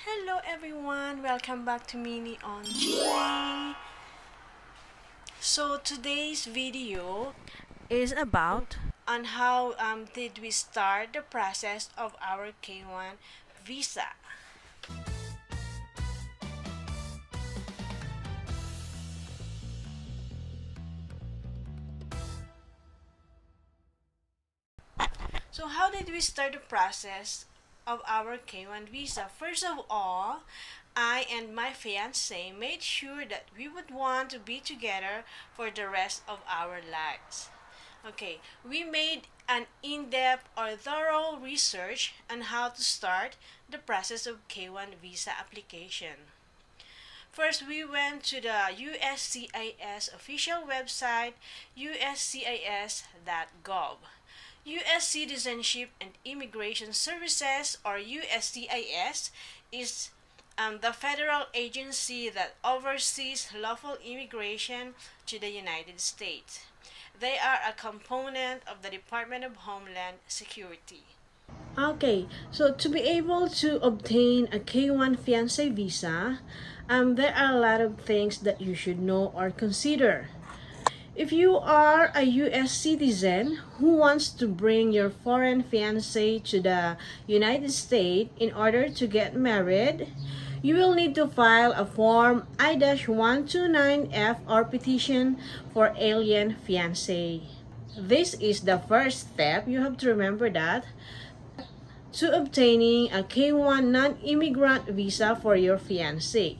Hello everyone, welcome back to Mini on G. So today's video is about on how did we start the process of our K1 visa. So how did we start the process of our K1 visa? First of all, I and my fiance made sure that we would want to be together for the rest of our lives. Okay, we made an in-depth or thorough research on how to start the process of K1 visa application. First, we went to the USCIS official website, uscis.gov. U.S. Citizenship and Immigration Services, or USCIS, is the federal agency that oversees lawful immigration to the United States. They are a component of the Department of Homeland Security. Okay, so to be able to obtain a K1 fiance visa, there are a lot of things that you should know or consider. If you are a U.S. citizen who wants to bring your foreign fiance to the United States in order to get married, you will need to file a Form I-129F or Petition for Alien Fiance. This is the first step. You have to remember that to obtaining a K1 non-immigrant visa for your fiance.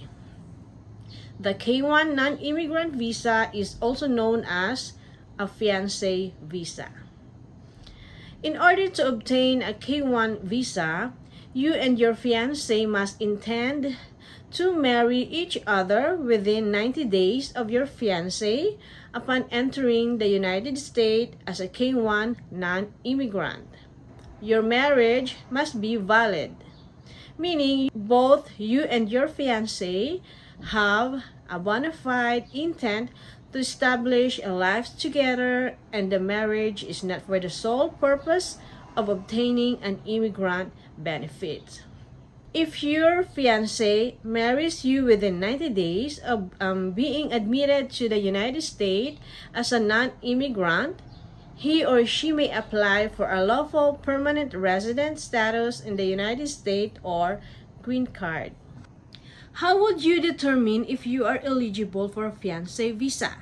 The K1 non-immigrant visa is also known as a fiancé visa. In order to obtain a K1 visa, you and your fiancé must intend to marry each other within 90 days of your fiancé upon entering the United States as a K1 non-immigrant. Your marriage must be valid, meaning both you and your fiancé have a bona fide intent to establish a life together, and the marriage is not for the sole purpose of obtaining an immigrant benefit. If your fiancé marries you within 90 days of being admitted to the United States as a non-immigrant, he or she may apply for a lawful permanent resident status in the United States or green card. How would you determine if you are eligible for a fiancé visa?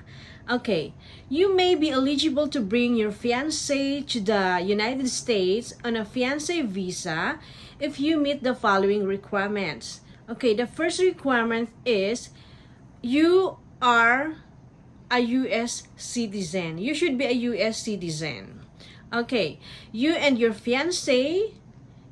Okay, you may be eligible to bring your fiancé to the United States on a fiancé visa if you meet the following requirements. Okay, the first requirement is you are a U.S. citizen. You should be a U.S. citizen. Okay, you and your fiancé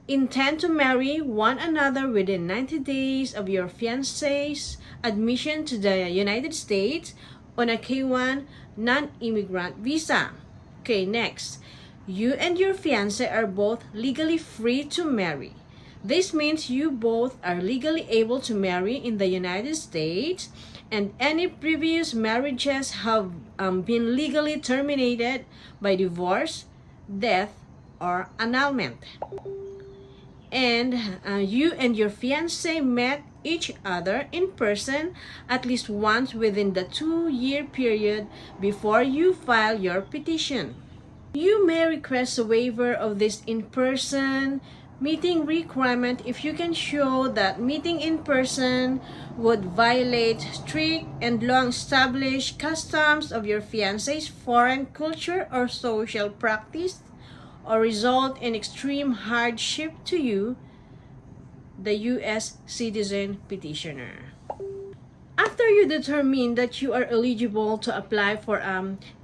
intend to marry one another within 90 days of your fiancé's admission to the United States on a K1 non-immigrant visa. Okay, next. You and your fiancé are both legally free to marry. This means you both are legally able to marry in the United States, and any previous marriages have been legally terminated by divorce, death, or annulment. And you and your fiancé met each other in person at least once within the 2-year period before you file your petition. You may request a waiver of this in-person meeting requirement if you can show that meeting in person would violate strict and long-established customs of your fiancé's foreign culture or social practice, or result in extreme hardship to you, the U.S. citizen petitioner. After you determine that you are eligible to apply for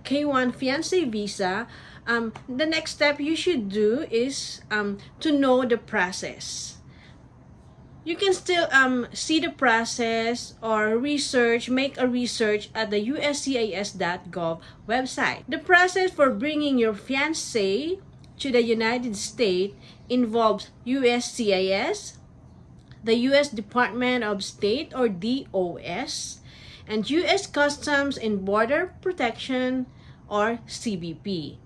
K1 fiancé visa, the next step you should do is to know the process. You can still see the process or make a research at the uscis.gov website. The process for bringing your fiancé to the United States involves USCIS, the U.S. Department of State or DOS, and U.S. Customs and Border Protection or CBP.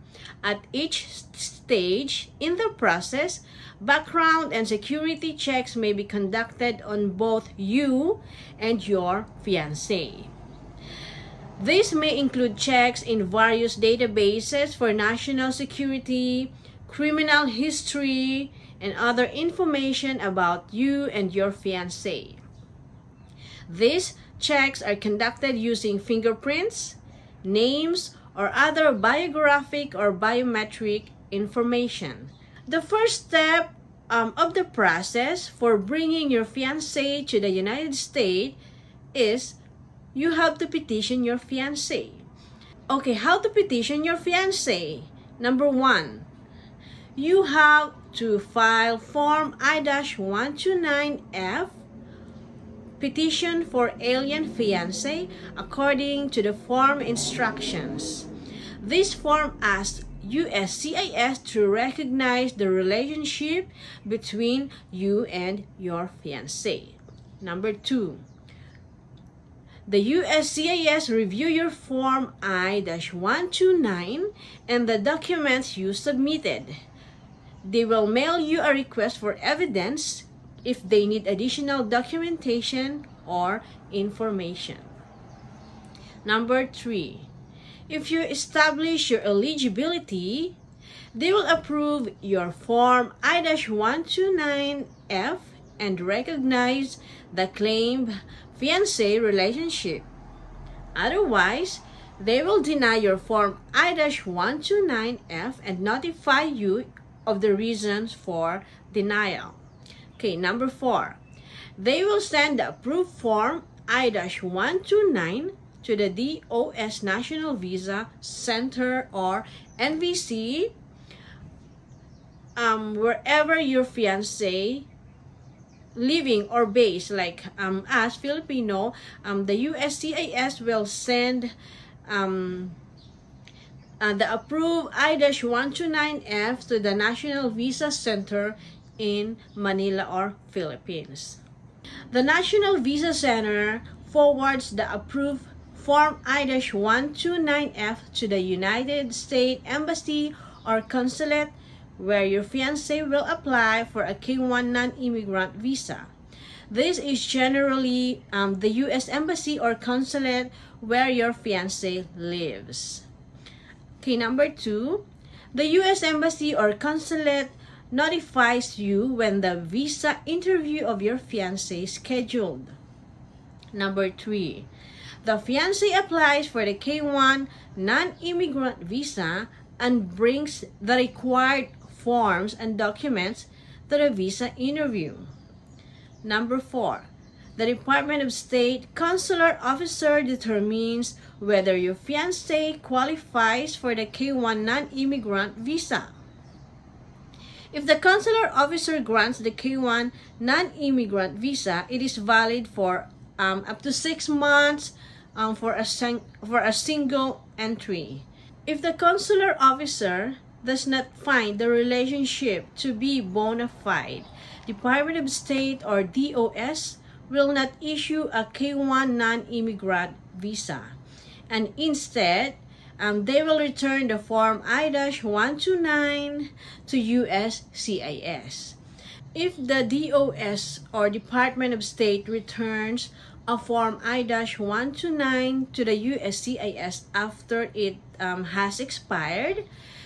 At each stage in the process, background and security checks may be conducted on both you and your fiancé. This may include checks in various databases for national security, criminal history, and other information about you and your fiancé. These checks are conducted using fingerprints, names, or other biographic or biometric information. The first step of the process for bringing your fiancé to the United States is you have to petition your fiancé. Okay, how to petition your fiancé? Number 1, you have to file Form I-129F, Petition for Alien Fiancé, according to the form instructions. This form asks USCIS to recognize the relationship between you and your fiancé. Number 2, the USCIS review your Form I-129 and the documents you submitted. They will mail you a request for evidence if they need additional documentation or information. Number 3, if you establish your eligibility, they will approve your Form I-129F and recognize the claimed fiancé relationship. Otherwise, they will deny your Form I-129F and notify you of the reasons for denial. Okay, number 4, they will send the approved Form I-129 to the DOS National Visa Center or NVC, wherever your fiancé living or based. Like as Filipino, the USCIS will send the approved I-129F to the National Visa Center in Manila or Philippines. The National Visa Center forwards the approved Form I-129F to the United States Embassy or Consulate, where your fiancé will apply for a K-1 non-immigrant visa. This is generally the U.S. Embassy or Consulate where your fiancé lives. Okay, number 2, the U.S. Embassy or Consulate notifies you when the visa interview of your fiancé is scheduled. Number 3, the fiancé applies for the K-1 non-immigrant visa and brings the required forms and documents to the visa interview. Number 4, the Department of State consular officer determines whether your fiancé qualifies for the K-1 non-immigrant visa. If the consular officer grants the K-1 non-immigrant visa, it is valid for up to 6 months for a single entry. If the consular officer does not find the relationship to be bona fide, Department of State or DOS will not issue a K-1 non-immigrant visa, and instead they will return the Form I-129 to USCIS. If the DOS or Department of State returns a Form I-129 to the USCIS after it has expired,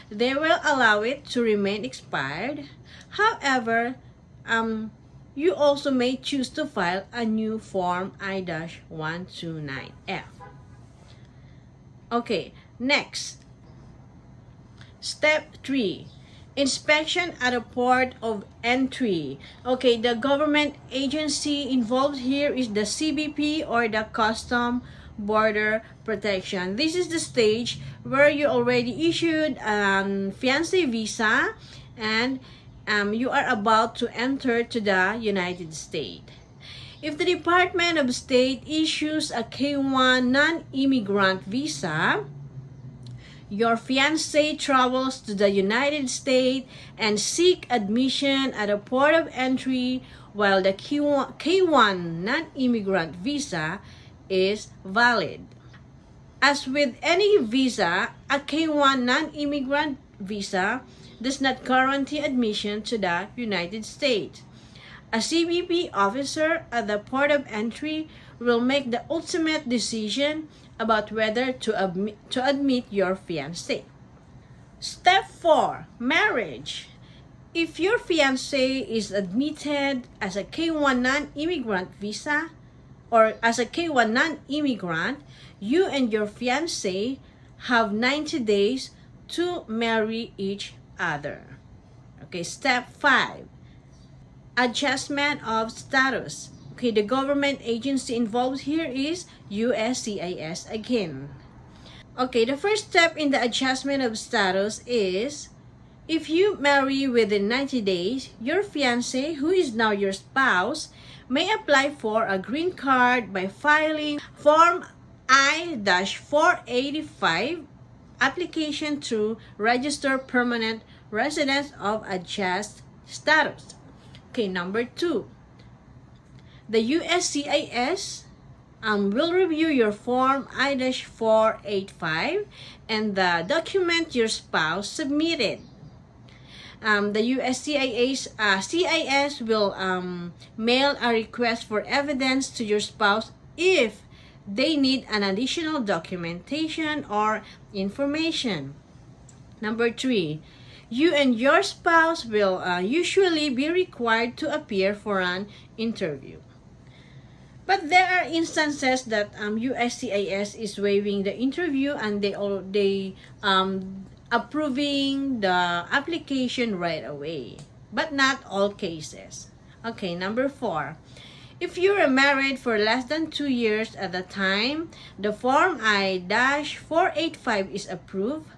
they will allow it to remain expired. However, you also may choose to file a new Form I-129F. Okay, next. Step 3. Inspection at a port of entry. Okay, the government agency involved here is the CBP or the Custom Border Protection. This is the stage where you already issued fiancé visa and you are about to enter to the United States. If the Department of State issues a K-1 non-immigrant visa, your fiancé travels to the United States and seek admission at a port of entry while the K-1 non-immigrant visa is valid. As with any visa, a K-1 non-immigrant visa does not guarantee admission to the United States. A CBP officer at the port of entry will make the ultimate decision about whether to admit your fiancé. Step 4. Marriage. If your fiancé is admitted as a K-1 non-immigrant visa or as a K-1 non-immigrant, you and your fiancé have 90 days to marry each other. Okay, step 5. Adjustment of status. Okay, the government agency involved here is USCIS again. Okay, the first step in the adjustment of status is if you marry within 90 days, your fiancé, who is now your spouse, may apply for a green card by filing Form I-485 application to register permanent residence of adjust status. Okay, number 2. The USCIS will review your Form I-485 and the document your spouse submitted. The USCIS will mail a request for evidence to your spouse if they need an additional documentation or information. Number 3. You and your spouse will usually be required to appear for an interview. But there are instances that USCIS is waiving the interview and they approving the application right away. But not all cases. Okay, number 4. If you are married for less than 2 years at the time the Form I-485 is approved,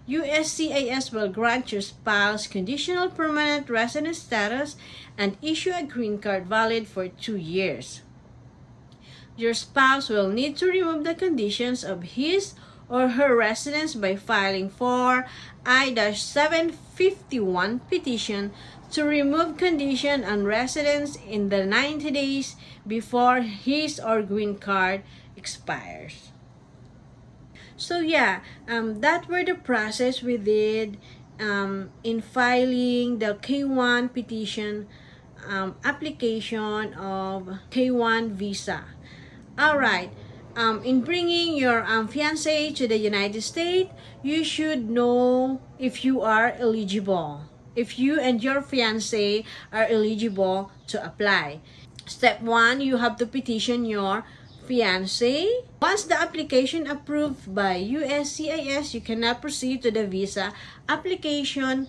USCIS will grant your spouse conditional permanent resident status and issue a green card valid for 2 years. Your spouse will need to remove the conditions of his or her residence by filing for I-751 petition to remove condition on residence in the 90 days before his or green card expires. So yeah, that were the process we did in filing the K-1 petition application of K-1 visa. Alright, in bringing your fiancé to the United States, you should know if you are eligible. If you and your fiancé are eligible to apply. Step 1, you have to petition your fiancé. Once the application approved by USCIS, you cannot proceed to the visa application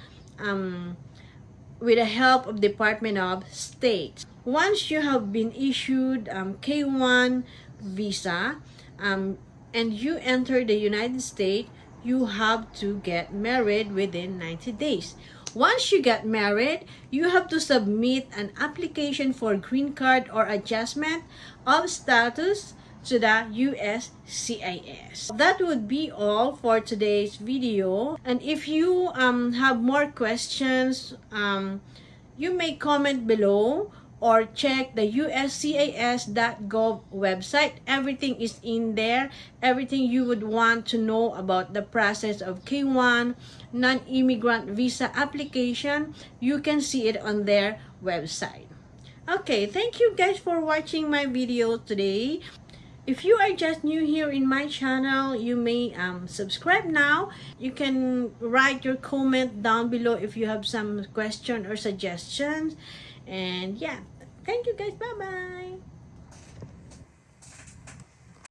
with the help of Department of State. Once you have been issued K-1 visa and you enter the United States, you have to get married within 90 days. Once you get married, you have to submit an application for green card or adjustment of status to the USCIS. That would be all for today's video. And if you have more questions, you may comment below or check the uscis.gov website. Everything is in there. Everything you would want to know about the process of K-1 non-immigrant visa application, you can see it on their website. Okay, thank you guys for watching my video today. If you are just new here in my channel, you may subscribe now. You can write your comment down below if you have some question or suggestions. And yeah, thank you guys. Bye bye.